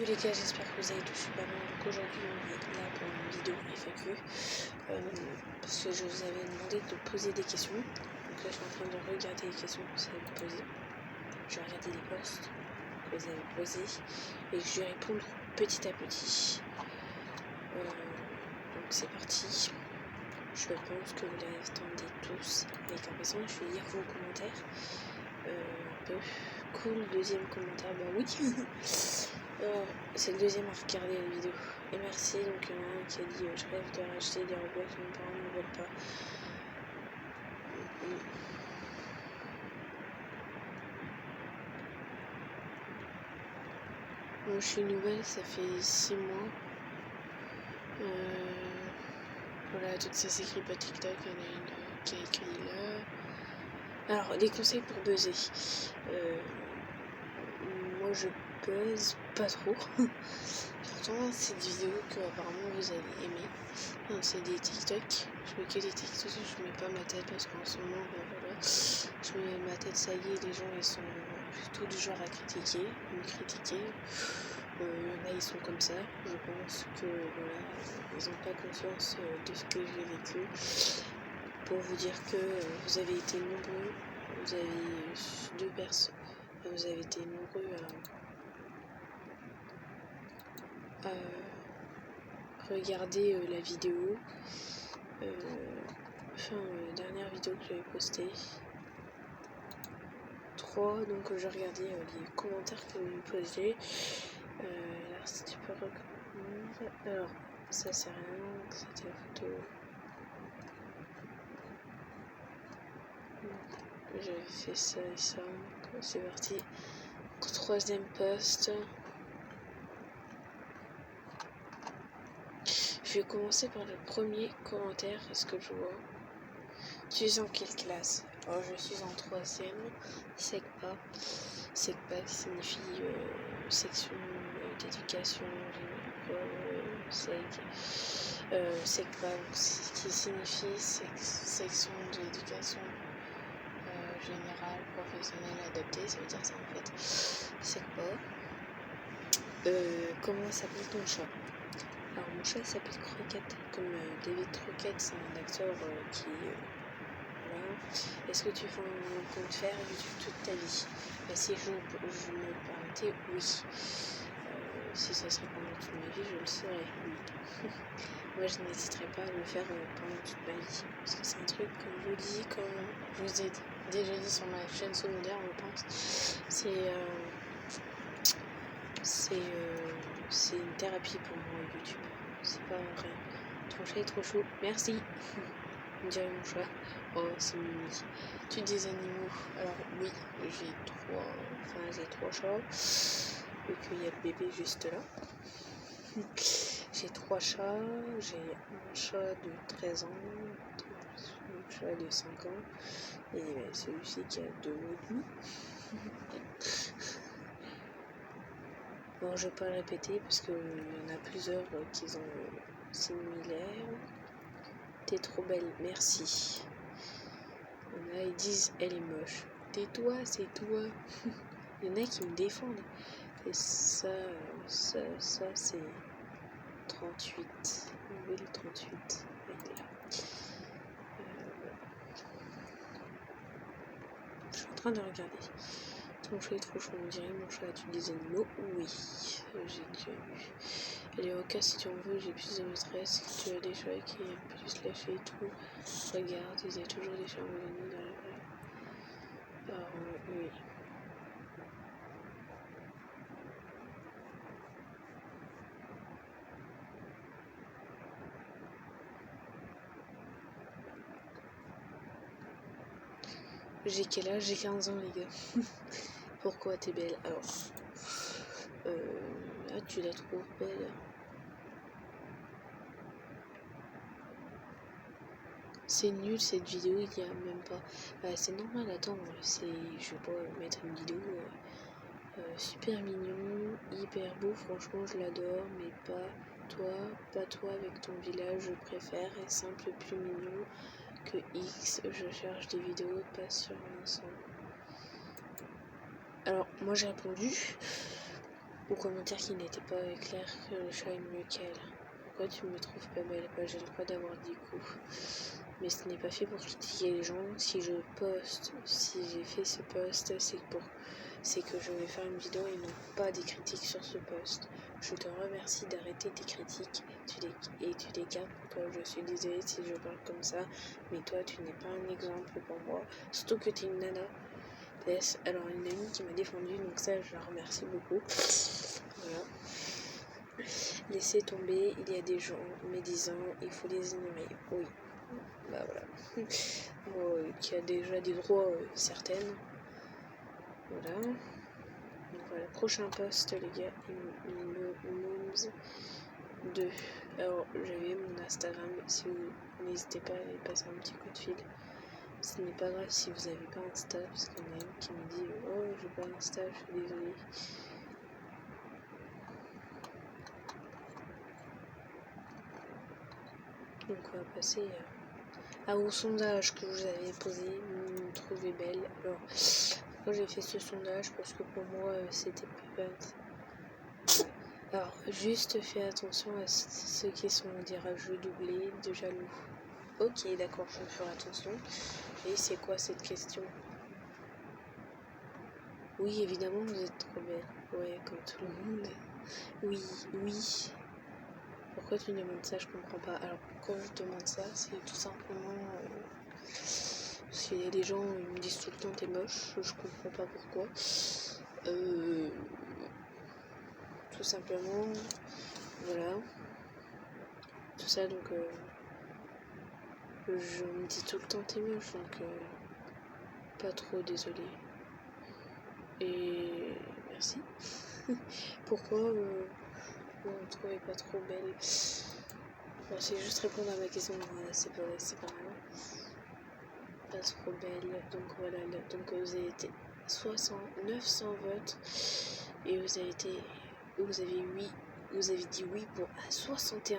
Les gars, j'espère que vous allez tous super bien. Donc aujourd'hui on est là pour une vidéo FAQ parce que je vous avais demandé de poser des questions. Donc là je suis en train de regarder les questions que vous avez posées. Je vais regarder les posts que vous avez posés et je vais répondre petit à petit. Donc c'est parti. Je pense que vous les attendez tous avec impatience. Je vais lire vos commentaires. Un peu cool. Deuxième commentaire, bah oui. C'est le deuxième à regarder la vidéo. Et merci. Donc il y en a un qui a dit je rêve de racheter des Roblox, mes parents ne veulent pas. Bon, je suis nouvelle, ça fait 6 mois. Voilà, donc ça s'écrit pas TikTok, il y en a une qui a écrit là. Alors, des conseils pour buzzer. Moi je buzz pas trop. Pourtant, c'est des vidéos que apparemment vous allez aimer. C'est des TikTok. Je mets que des TikTok, je mets pas ma tête parce qu'en ce moment, voilà, je mets ma tête, ça y est, les gens ils sont plutôt du genre à critiquer, me critiquer. Il y en a, ils sont comme ça. Je pense que voilà, ils n'ont pas conscience de ce que j'ai vécu. Pour vous dire que vous avez été nombreux, vous avez 2 personnes, vous avez été nombreux à regarder la vidéo. Dernière vidéo que j'avais postée. 3, donc je regardais les commentaires que vous me posiez. Alors si tu peux recommander. Alors ça c'est rien, c'était la photo. J'avais fait ça et ça. C'est parti. 3e post. Je vais commencer par le premier commentaire, est-ce que je vois. Tu es en quelle classe? Alors je suis en 3e, SECPA. SECPA qui signifie section d'éducation, SECPA qui signifie section d'éducation générale, professionnelle, adaptée, ça veut dire ça en fait. SECPA. Comment s'appelle ton chat? Alors mon chat s'appelle Croquette, comme David Croquette, c'est un acteur qui voilà. Est-ce que tu comptes faire YouTube toute ta vie? Si je me permettais, oui. Si ça serait pendant toute ma vie, je le serais, oui. Moi je n'hésiterais pas à le faire pendant toute ma vie. Parce que c'est un truc, comme je vous dis, comme je vous ai déjà dit sur ma chaîne secondaire, je pense, c'est une thérapie pour moi YouTube. C'est pas vrai. Ton chat est trop chaud. Merci. Me dirait mon chat. Oh, c'est mimi. Tu dis des animaux. Alors oui, j'ai 3 chats. Et qu'il y a bébé juste là. J'ai 3 chats. J'ai un chat de 13 ans. Un chat de 5 ans. Et celui-ci qui a 2 mois et demi. Bon, je vais pas le répéter parce qu'il y en a plusieurs qui sont similaires. T'es trop belle, merci. Il y en a, ils disent elle est moche. Tais-toi, c'est toi. Il y en a qui me défendent. Et ça c'est 38. Où est le 38? Il est là. Je suis en train de regarder. Ton chat est trop chaud, on dirait mon chat. Tu des animaux? Oui, j'ai déjà vu. Allez, au cas si tu en veux, j'ai plus de maîtresse. Si tu as des chats qui aiment plus lâcher et tout, regarde, ils ont toujours des chats abandonnés dans la vraie. Alors, oui. J'ai quel âge? J'ai 15 ans, les gars. Pourquoi t'es belle? Alors, tu la trouves belle? C'est nul cette vidéo, il y a même pas. C'est normal, attends, je vais pas mettre une vidéo super mignon, hyper beau, franchement je l'adore, mais pas toi avec ton village, je préfère, est simple plus mignon que X, je cherche des vidéos pas sur l'ensemble. Alors moi j'ai répondu, Ou commentaire qui n'était pas clair que le chat est mieux qu'elle. Pourquoi tu me trouves pas belle? Bah, j'ai le droit d'avoir des coups. Mais ce n'est pas fait pour critiquer les gens. Si je poste, si j'ai fait ce post, c'est que je vais faire une vidéo et non pas des critiques sur ce post. Je te remercie d'arrêter tes critiques et tu les gardes pour toi. Je suis désolée si je parle comme ça, mais toi tu n'es pas un exemple pour moi. Surtout que tu es une nana. Alors une amie qui m'a défendue, donc ça je la remercie beaucoup. Voilà. Laissez tomber, il y a des gens médisants, il faut les ignorer. Oui. Bah voilà. Qui a déjà des droits certaines. Voilà. Donc voilà, prochain post les gars, Moms 2. Alors j'avais mon Instagram, si vous n'hésitez pas à aller passer un petit coup de fil. Ce n'est pas grave si vous n'avez pas Insta, parce qu'il y en a une qui me dit oh j'ai pas Insta, je suis désolée. Donc on va passer au sondage que vous avez posé, vous me trouvez belle. Alors pourquoi j'ai fait ce sondage? Parce que pour moi c'était pas. Alors juste fais attention à ceux qui sont des rageux, doublés, de jaloux. Ok, d'accord, je vais faire attention. Et c'est quoi cette question? Oui, évidemment, vous êtes trop belle. Ouais, comme tout le monde. Oui, oui. Pourquoi tu demandes ça? Je comprends pas. Alors, pourquoi je demande ça? C'est tout simplement... parce qu'il y a des gens, ils me disent tout le temps t'es moche. Je comprends pas pourquoi. Tout simplement... Voilà. Tout ça, donc... je me dis tout le temps t'es moche, donc... pas trop désolée. Et merci. Pourquoi vous me trouvez pas trop belle? Bon, c'est juste répondre à ma question, c'est pas mal. Pas trop belle. Donc voilà, donc vous avez été 900 votes et vous avez dit oui pour à 61%,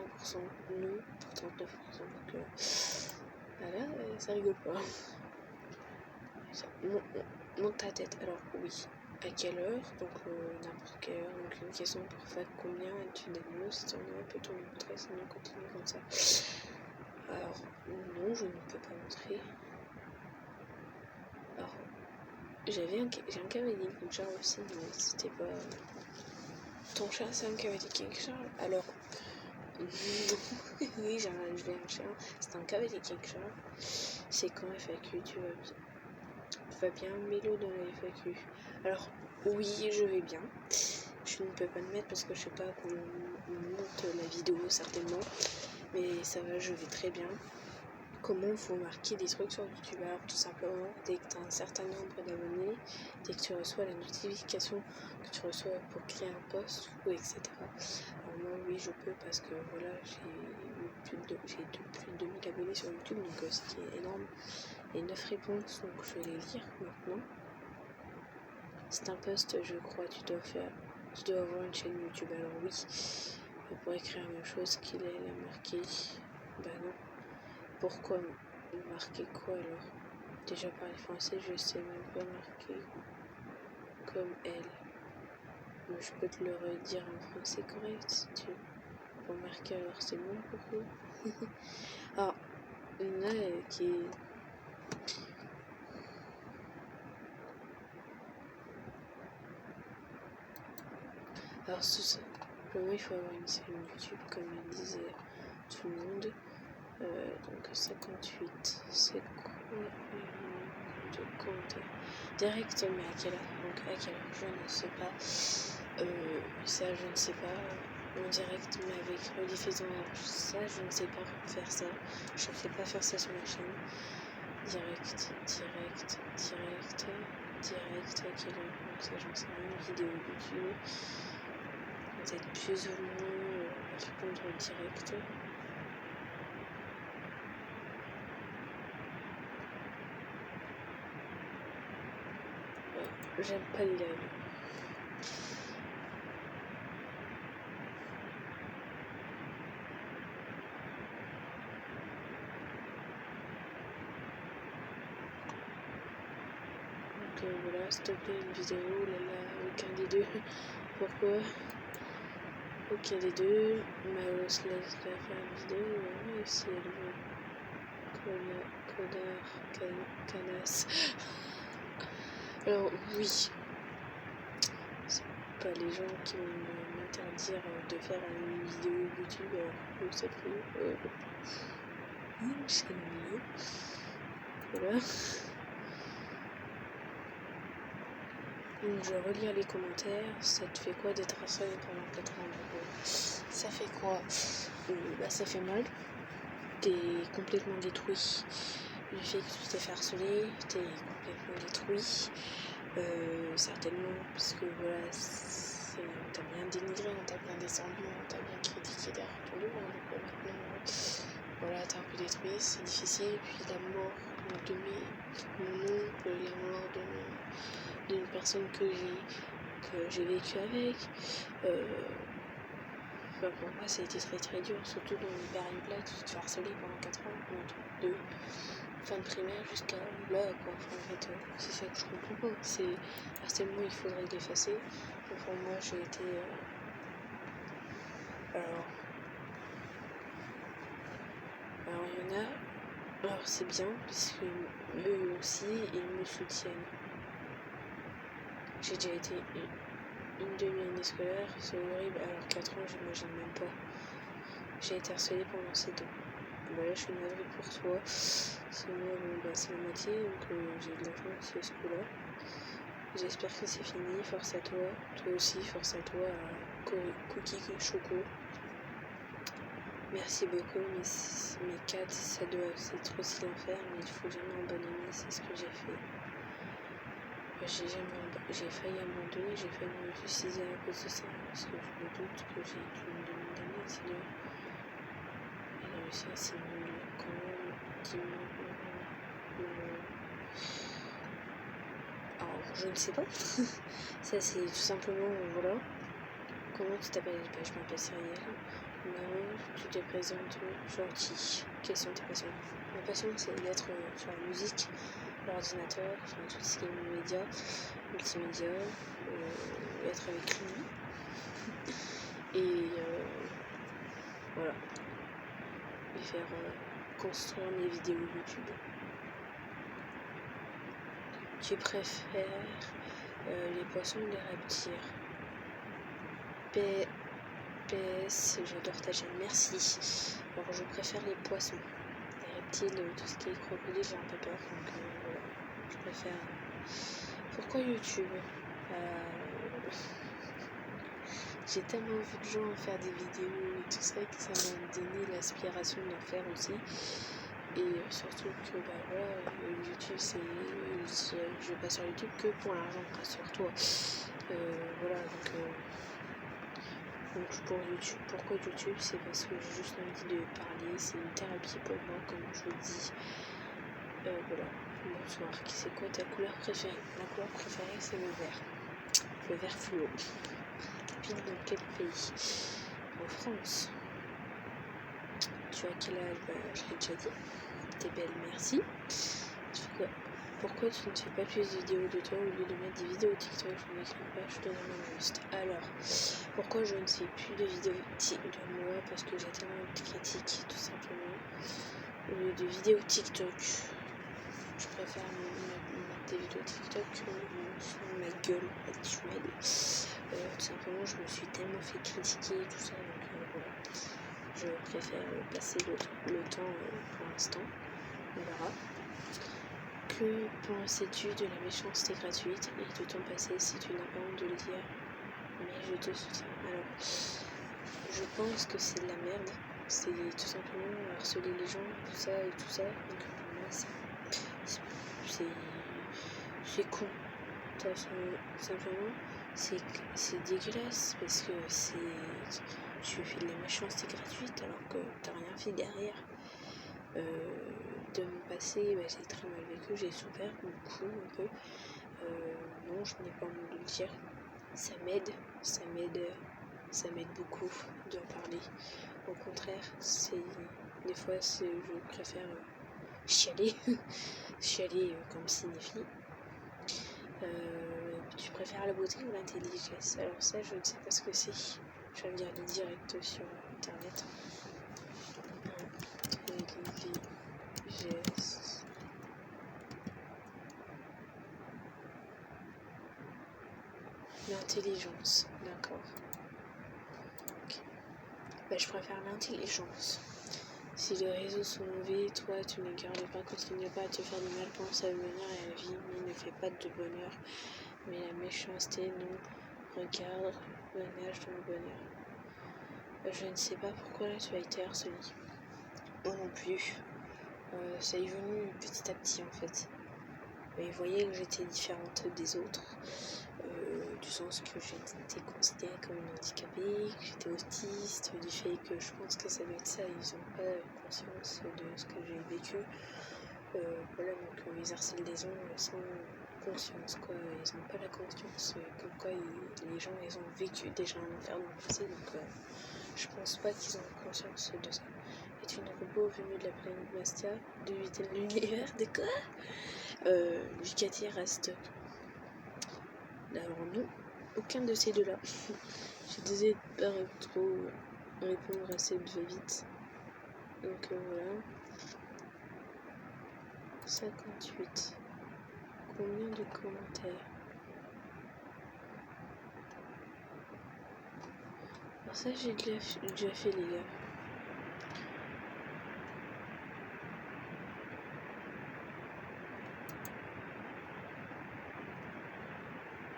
non pour 39%. Donc voilà, ça rigole pas. Monte ta tête. Alors oui, à quelle heure? Donc n'importe quelle heure. Donc une question pour fac, combien es-tu d'animaux? Si tu en as, peut-on le montrer? Sinon continue comme ça. Alors non, je ne peux pas montrer. Alors j'ai un cavalier King Charles aussi, mais c'était pas... Ton chat c'est un cavalier King Charles? Alors oui, je vais un chien. C'est un cavalier King Charles. C'est quand FAQ, tu vas bien? Va bien, mets-le dans la FAQ. Alors, oui, je vais bien. Je ne peux pas le mettre parce que je sais pas comment on monte la vidéo, certainement. Mais ça va, je vais très bien. Comment il faut marquer des trucs sur YouTube? Alors, tout simplement, dès que tu as un certain nombre d'abonnés, dès que tu reçois la notification que tu reçois pour créer un post, ou etc. Alors, moi, oui, je peux parce que voilà, j'ai plus de 2000 abonnés sur YouTube, donc ce qui est énorme. Et 9 réponses, donc je vais les lire maintenant. C'est un post, je crois, tu dois avoir une chaîne YouTube. Alors oui, je pourrais écrire la même chose qu'il a marqué. Bah non. Pourquoi marquer quoi alors? Déjà parler français, je sais même pas marquer comme elle. Mais je peux te le redire en français correct si tu veux. Pour marquer alors c'est bon pour vous. Alors, il y en a qui... Alors tout simplement il faut avoir une chaîne YouTube comme le disait tout le monde. Donc 58, c'est quoi de compte direct, mais à quelle heure? Donc à quelle heure? Je ne sais pas. Ça je ne sais pas. En direct mais avec rediffusion, ça je ne sais pas faire ça. Je ne sais pas faire ça sur ma chaîne. Direct, à quelle heure? Donc ça j'en sais rien. Vidéo YouTube. Vous êtes plus ou moins répondre direct. J'aime pas les lives. Donc voilà, s'il te plaît, une vidéo, là, aucun des deux. pourquoi. Ok, les deux. Maos laisse la faire une vidéo. Ouais, si elle veut. Connard, canasse. Alors, oui. C'est pas les gens qui vont m'interdire de faire une vidéo YouTube alors que ça fait une chaîne. Voilà. Donc je vais relire les commentaires. Ça te fait quoi d'être harcelé pendant 4 ans? Ça fait quoi? Ça fait mal. T'es complètement détruit. Du fait que tu t'es fait harceler, t'es complètement détruit. Certainement, parce que voilà, t'as bien dénigré, on t'a bien descendu, on t'a bien critiqué derrière ton dos. Donc maintenant, voilà, t'es un peu détruit, c'est difficile. Puis la mort de mon oncle, la mort d'une personne que j'ai vécu avec. Pour moi, ça a été très très dur, surtout dans le période là, tu te fais harceler pendant 4 ans, de fin de primaire jusqu'à là, quoi. Enfin, en fait, c'est ça que je comprends pas. C'est harcèlement, il faudrait l'effacer. Pour moi, j'ai été. Alors, il y en a. Alors, c'est bien, parce que eux aussi, ils me soutiennent. J'ai déjà été une demi-année scolaire, c'est horrible. Alors 4 ans, j'imagine même pas. J'ai été harcelée pendant 7 ans. Voilà, je suis navrée pour toi. C'est moi, c'est la moitié, donc j'ai de la chance à ce coup-là. J'espère que c'est fini. Force à toi. Toi aussi, force à toi, à Cookie Choco. Merci beaucoup. Mes 4, ça doit être aussi l'enfer, mais il faut jamais abandonner. C'est ce que j'ai fait. J'ai failli abandonner, j'ai failli me suicider à cause de ça, parce que je me doute que j'ai une demi-année, c'est dur. Et ça, c'est nul quand même. Dis-moi. Alors, je ne sais pas. Ça, c'est tout simplement, voilà. Comment tu t'appelles? Je m'appelle Cyrielle. Non, tu te présentes gentil. Quelles sont tes passions? Ma passion, c'est d'être sur la musique, l'ordinateur, enfin tout ce qui est multimédia, être avec lui. Et voilà. Et faire construire mes vidéos YouTube. Tu préfères les poissons ou les reptiles? PS, j'adore ta chaîne, merci. Alors je préfère les poissons. Les reptiles, tout ce qui est crocodile, j'ai un peu peur. Donc voilà, je préfère. Pourquoi YouTube? J'ai tellement vu de gens faire des vidéos et tout ça que ça m'a donné l'aspiration d'en faire aussi. Et surtout que YouTube, je vais pas sur YouTube que pour l'argent, rassure-toi. Voilà, donc pour YouTube, pourquoi YouTube? C'est parce que j'ai juste envie de parler, c'est une thérapie pour moi, comme je vous dis. Voilà, bonsoir. C'est quoi ta couleur préférée? Ma couleur préférée, c'est le vert. Le vert fluo. T'habites dans quel pays? En France. Tu as quel âge? Je l'ai déjà dit. T'es belle, merci. Tu fais quoi? Pourquoi tu ne fais pas plus de vidéos de toi au lieu de mettre des vidéos TikTok? Je ne m'écris pas, je te demande juste. Alors, pourquoi je ne fais plus de vidéos de moi? Parce que j'ai tellement de critiques, tout simplement. Au lieu de vidéos TikTok, je préfère mettre des vidéos TikTok que sur ma gueule actuelle. Tout simplement, je me suis tellement fait critiquer et tout ça, donc voilà. Je préfère passer le temps pour l'instant. On verra. Que penses-tu de la méchanceté gratuite et de ton passé si tu n'as pas honte de le dire? Mais je te soutiens. Alors, je pense que c'est de la merde. C'est tout simplement harceler les gens, tout ça et tout ça. Donc pour moi, c'est con. Simplement, c'est dégueulasse parce que tu fais de la méchanceté gratuite alors que t'as rien fait derrière. De mon passé, j'ai très mal vécu, j'ai souffert beaucoup, un peu. Non, je n'ai pas envie de le dire. Ça m'aide beaucoup d'en parler. Au contraire, des fois, je préfère chialer, chialer comme cinéphile. Tu préfère la beauté ou l'intelligence? Alors ça, je ne sais pas ce que c'est. Je vais regarder direct sur internet. Intelligence. L'intelligence, d'accord. Okay. Bah, je préfère l'intelligence. Si les réseaux sont mauvais, toi tu ne gardes pas, continue pas à te faire du mal, pense à venir à la vie, mais ne fais pas de bonheur. Mais la méchanceté, non. Regarde, nage dans le bonheur. Je ne sais pas pourquoi là tu as été harcelé. Moi non plus. Ça est venu petit à petit en fait. Et vous voyez que j'étais différente des autres. Du sens que j'étais considérée comme une handicapée, que j'étais autiste, du fait que je pense que ça doit être ça, ils n'ont pas conscience de ce que j'ai vécu. Voilà, donc ils harcèlent des gens sans conscience, quoi. Ils n'ont pas la conscience comme quoi les gens ils ont vécu déjà un enfer dans le passé, donc je pense pas qu'ils ont conscience de ça. Est une robot venue de la planète Bastia, de l'univers, de quoi Ducati reste. Alors non, aucun de ces deux-là. J'ai décidé de pas trop répondre assez vite. Donc voilà. 58. Combien de commentaires? Alors ça j'ai déjà fait les gars.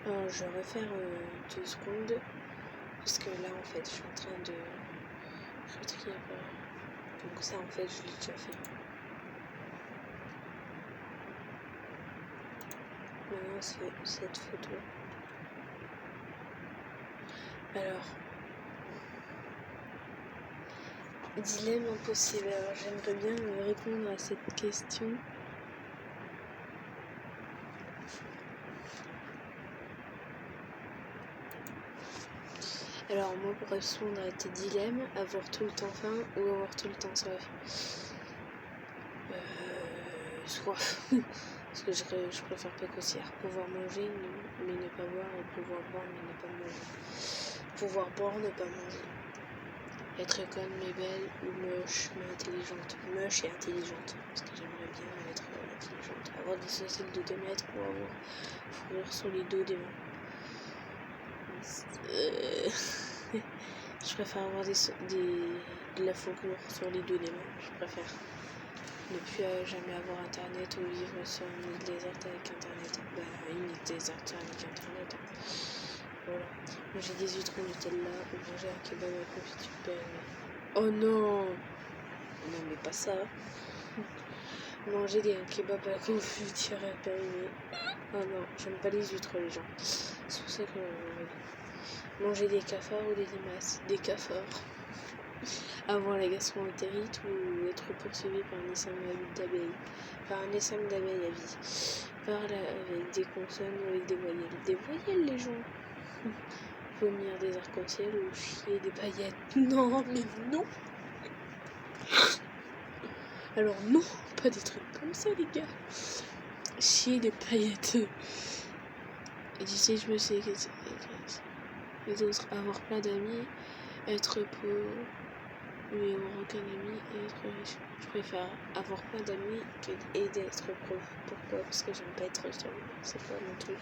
Alors je vais refaire 2 secondes. Parce que là en fait je suis en train de trier. Donc ça en fait je l'ai déjà fait. Maintenant c'est cette photo. Alors, dilemme impossible. Alors j'aimerais bien répondre à cette question. Alors moi pour répondre à tes dilemmes, avoir tout le temps faim ou avoir tout le temps soif. Soif. Parce que je préfère pas grossière. Pouvoir manger mais ne pas boire, et pouvoir boire mais ne pas manger. Pouvoir boire, ne pas manger. Être conne mais belle ou moche mais intelligente. Moche et intelligente. Parce que j'aimerais bien être intelligente. Avoir des sourcils de 2 mètres ou avoir fourrure sur les dos des mains. Je préfère avoir de la fourrure sur les dos des mains. Je préfère ne plus jamais avoir internet ou vivre sur une île déserte avec internet. Bah, une île déserte avec internet. Voilà. Manger des huîtres au Nutella ou manger un kebab à la confiture périmée. Oh non! Non, mais pas ça. Manger des kebabs à la confiture périmée. Oh non, j'aime pas les huîtres, les gens. C'est pour ça que manger des cafards ou des limaces. Des cafards. Avoir la gastroentérite ou être poursuivi par un essaim d'abeilles. Par un essaim d'abeilles à vie. Parler avec des consonnes ou avec des voyelles. Des voyelles, les gens. Vomir des arcs-en-ciel ou chier des paillettes. Non, mais non. Alors non, pas des trucs comme ça, les gars. Chier des paillettes. Et tu sais, je me sais que les autres, avoir plein d'amis, être pauvre, mais avoir aucun ami et être riche. Je préfère avoir plein d'amis et d'être pauvre. Pourquoi? Parce que j'aime pas être seule. C'est pas mon truc.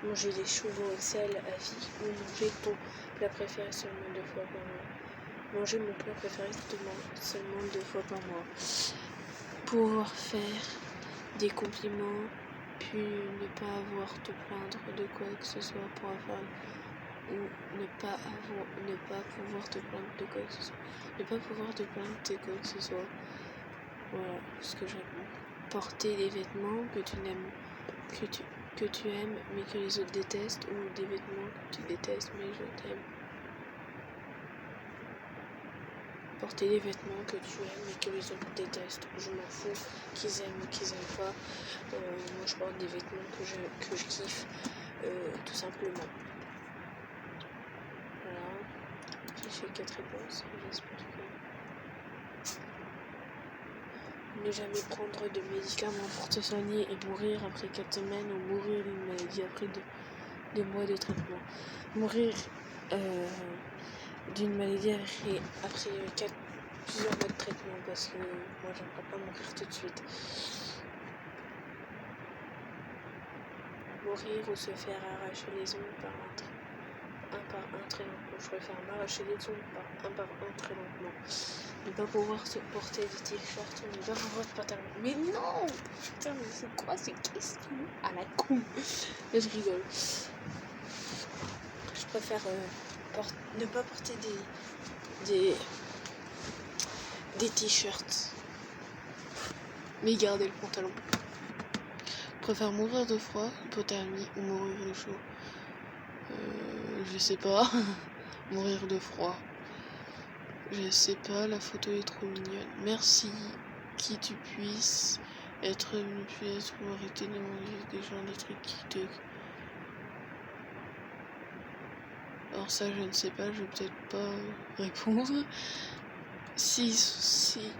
Manger des choux Excel à vie ou manger ton plat préféré seulement 2 fois par mois. Manger mon plat préféré seulement 2 fois par mois. Pouvoir faire des compliments, puis ne pas avoir te plaindre de quoi que ce soit pour avoir, ou ne pas pouvoir te plaindre de quoi que ce soit. Ne pas pouvoir te plaindre de quoi que ce soit. Voilà ce que je réponds. Porter des vêtements que tu n'aimes, que tu aimes mais que les autres détestent, ou des vêtements que tu détestes mais je t'aime. Porter des vêtements que tu aimes et que les autres détestent. Je m'en fous qu'ils aiment ou qu'ils aiment pas. Moi je porte des vêtements que je kiffe, tout simplement. Voilà. J'ai fait 4 réponses. J'espère que... Ne jamais prendre de médicaments pour te soigner et mourir après 4 semaines, ou mourir d'une maladie après des mois de traitement. Mourir d'une maladie après plusieurs mois de traitement, parce que moi j'aimerais pas mourir tout de suite. Mourir ou se faire arracher les ongles un par un très lentement. Je préfère m'arracher les ongles par un très lentement. Ne pas pouvoir se porter des t-shirts, ne pas pouvoir de pantalon. Mais non! Putain, mais c'est quoi ces questions à la con? Je rigole. Je préfère ne pas porter des t-shirts, mais garder le pantalon. Je préfère mourir de froid, hypothermie ou mourir de chaud. Je sais pas. Mourir de froid. Je sais pas, la photo est trop mignonne. Merci, qui tu puisses être manipulé pour arrêter de manger des gens des trucs qui te... Alors ça, je ne sais pas, je vais peut-être pas répondre. Si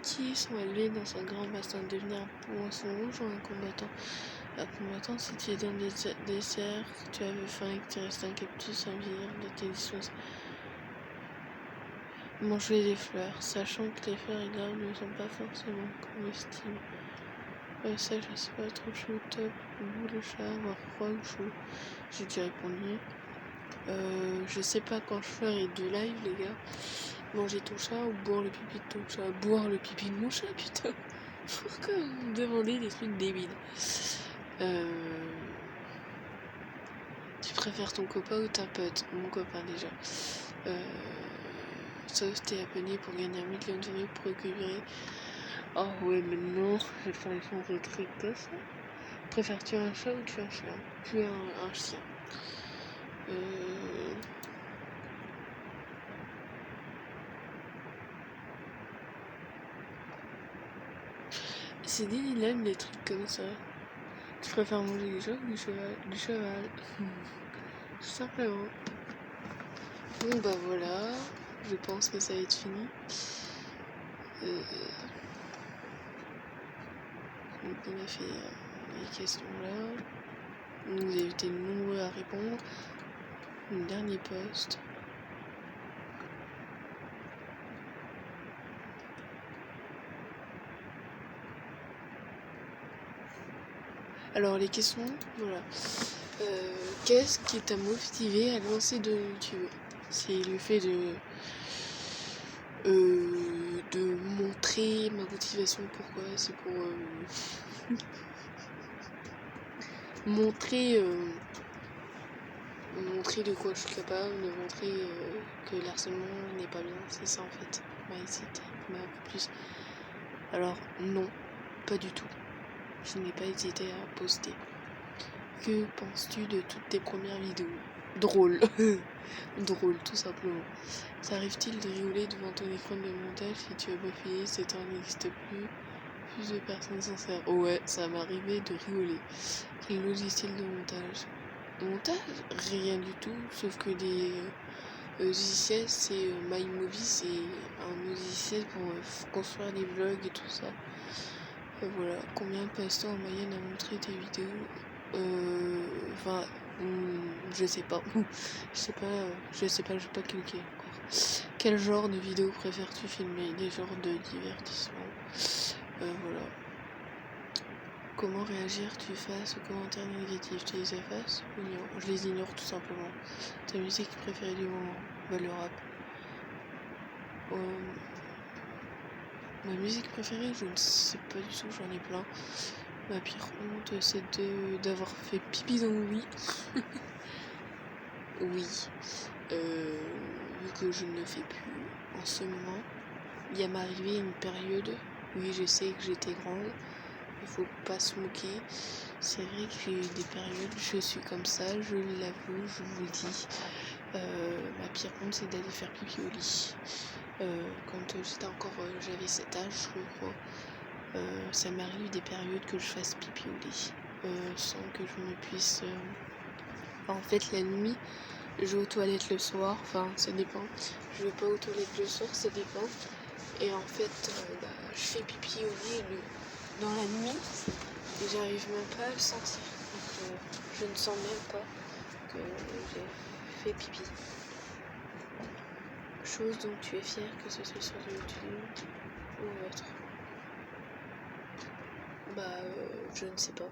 qui sont élevés dans un grand bassin, devenir un poisson rouge ou un combattant. Un combattant, si tu es dans des desserts, tu avais faim et que tu restes un cactus, un vieillard de tes distances. Manger des fleurs, sachant que les fleurs et l'herbe ne sont pas forcément comestibles. Ça, je sais pas, trop chaud, top, ou le chat, avoir froid ou chaud. J'ai déjà répondu. Je sais pas quand je ferai de live, les gars. Manger ton chat ou boire le pipi de ton chat? Boire le pipi de mon chat, putain. Pourquoi vous me demandez des trucs débiles? Tu préfères ton copain ou ta pote? Mon copain déjà. Sauf t'es abonné pour gagner 1 million d'euros pour récupérer. Oh ouais, mais non, je vais faire les fonds de trucs comme ça. Préfères-tu un chat ou tu un chien? Tu un chien. C'est des dilemmes, des trucs comme ça. Tu préfères manger des chats ou du cheval? Tout simplement. Bon bah voilà, je pense que ça va être fini. Donc on a fait les questions là. Vous avez été nombreux à répondre. Le dernier post. Alors les questions, voilà. Qu'est-ce qui t'a motivé à lancer de YouTube? C'est le fait de montrer ma motivation. Pourquoi? C'est pour montrer de quoi je suis capable, de montrer que l'harcèlement n'est pas bien. C'est ça en fait. M'a plus. Alors non, pas du tout. Je n'ai pas hésité à poster. Que penses-tu de toutes tes premières vidéos? Drôle. Drôle, tout simplement. Ça arrive-t-il de rigoler devant ton écran de montage si tu as bafouillé, ce temps n'existe plus? Plus de personnes sincères. Oh ouais, ça m'est arrivé de rigoler. Quel logiciel de montage? Montage? Rien du tout, sauf que des logiciels, c'est MyMovie, c'est un logiciel pour construire des vlogs et tout ça. Voilà, combien de passe-temps en moyenne à montrer tes vidéos? Je sais pas. Je sais pas, j'ai pas cliqué encore. Quel genre de vidéo préfères-tu filmer? Des genres de divertissement. Voilà. Comment réagir-tu face aux commentaires négatifs? Tu les effaces ou non? Je les ignore tout simplement. Ta musique préférée du moment? Bah, le rap. Ma musique préférée, je ne sais pas du tout, j'en ai plein. Ma pire honte, c'est d'avoir fait pipi dans mon lit. Oui. Vu que je ne le fais plus en ce moment, il m'est arrivé une période, oui je sais que j'étais grande, il faut pas se moquer. C'est vrai que j'ai eu des périodes, je suis comme ça, je l'avoue, je vous le dis. Ma pire honte, c'est d'aller faire pipi au lit. Quand j'avais 7 âge, je crois. Ça m'arrive des périodes que je fasse pipi au lit sans que je me puisse... En fait, la nuit, je vais aux toilettes le soir, enfin ça dépend. Je vais pas aux toilettes le soir, ça dépend. Et en fait, je fais pipi au lit dans la nuit et j'arrive même pas à le sentir. Donc je ne sens même pas que j'ai fait pipi. Chose dont tu es fier, que ce soit sur YouTube ou autre. Bah, je ne sais pas.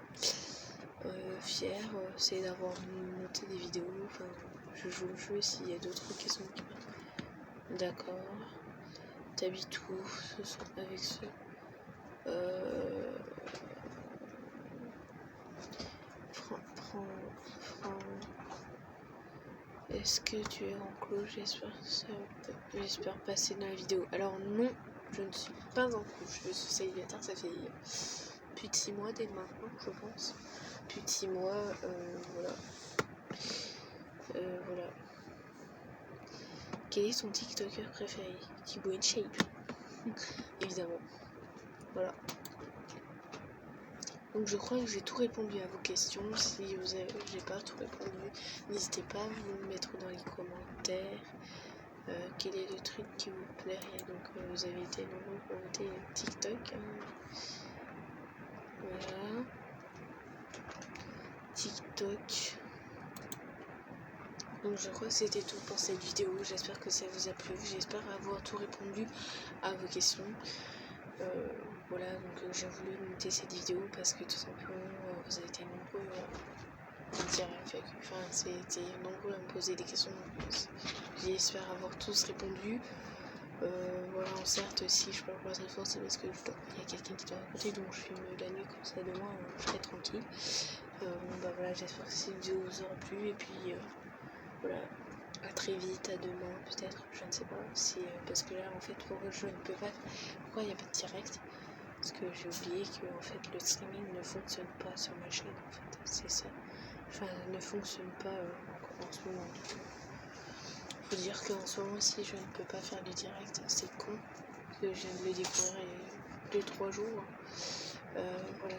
Fier, c'est d'avoir noté des vidéos. Enfin, je joue le jeu s'il y a d'autres questions qui me... D'accord. T'habites où ce soir avec ceux Est-ce que tu es en clos? J'espère passer dans la vidéo. Alors non, je ne suis pas en couple. Je suis célibataire, ça fait plus de 6 mois dès maintenant, je pense. Plus de 6 mois, voilà. Voilà. Quel est ton TikToker préféré? Thibaut InShape. Évidemment. Voilà. Donc je crois que j'ai tout répondu à vos questions. Si j'ai pas tout répondu, n'hésitez pas à vous le mettre dans les commentaires. Quel est le truc qui vous plairait? Donc vous avez été nombreux pour voter TikTok. Voilà. TikTok. Donc je crois que c'était tout pour cette vidéo. J'espère que ça vous a plu. J'espère avoir tout répondu à vos questions. Voilà, donc j'ai voulu noter cette vidéo parce que tout simplement vous avez été nombreux à me dire, enfin c'était nombreux à me poser des questions. J'espère avoir tous répondu. Voilà, certes, si je parle pas très fort, c'est parce que il y a quelqu'un qui doit raconter, donc je filme la nuit comme ça, demain je serai tranquille. Bon bah voilà, j'espère que cette vidéo vous aura plu, et puis voilà, à très vite, à demain peut-être, je ne sais pas, parce que là en fait, pourquoi je ne peux pas, pourquoi il n'y a pas de direct, parce que j'ai oublié que en fait le streaming ne fonctionne pas sur ma chaîne, en fait, c'est ça, enfin ne fonctionne pas en ce moment. Faut dire qu'en ce moment, si je ne peux pas faire du direct, c'est con, que je viens de le découvrir il y a 2-3 jours. Voilà,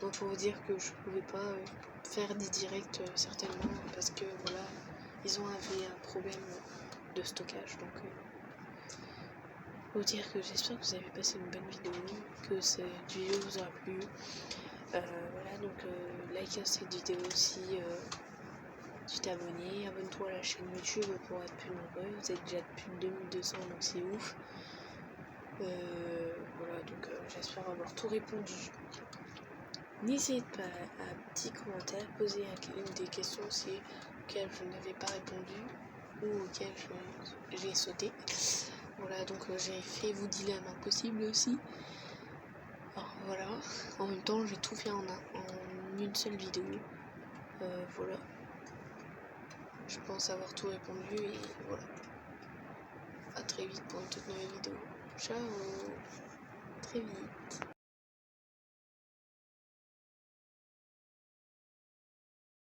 donc pour vous dire que je pouvais pas faire des directs certainement, parce que voilà, ils ont un problème de stockage. Donc pour vous dire que j'espère que vous avez passé une bonne vidéo, que cette vidéo vous aura plu. Voilà, donc like cette vidéo si tu t'es abonné, abonne-toi à la chaîne YouTube pour être plus nombreux. Vous êtes déjà plus de 2200, donc c'est ouf. Voilà, donc j'espère avoir tout répondu. N'hésitez pas à un petit commentaire, poser une des questions auxquelles je n'avais pas répondu ou auxquelles j'ai sauté. Voilà, donc j'ai fait vous dilemme impossible aussi. Alors voilà, en même temps j'ai tout fait en une seule vidéo. Voilà. Je pense avoir tout répondu et voilà. A très vite pour une toute nouvelle vidéo. Ciao, très vite.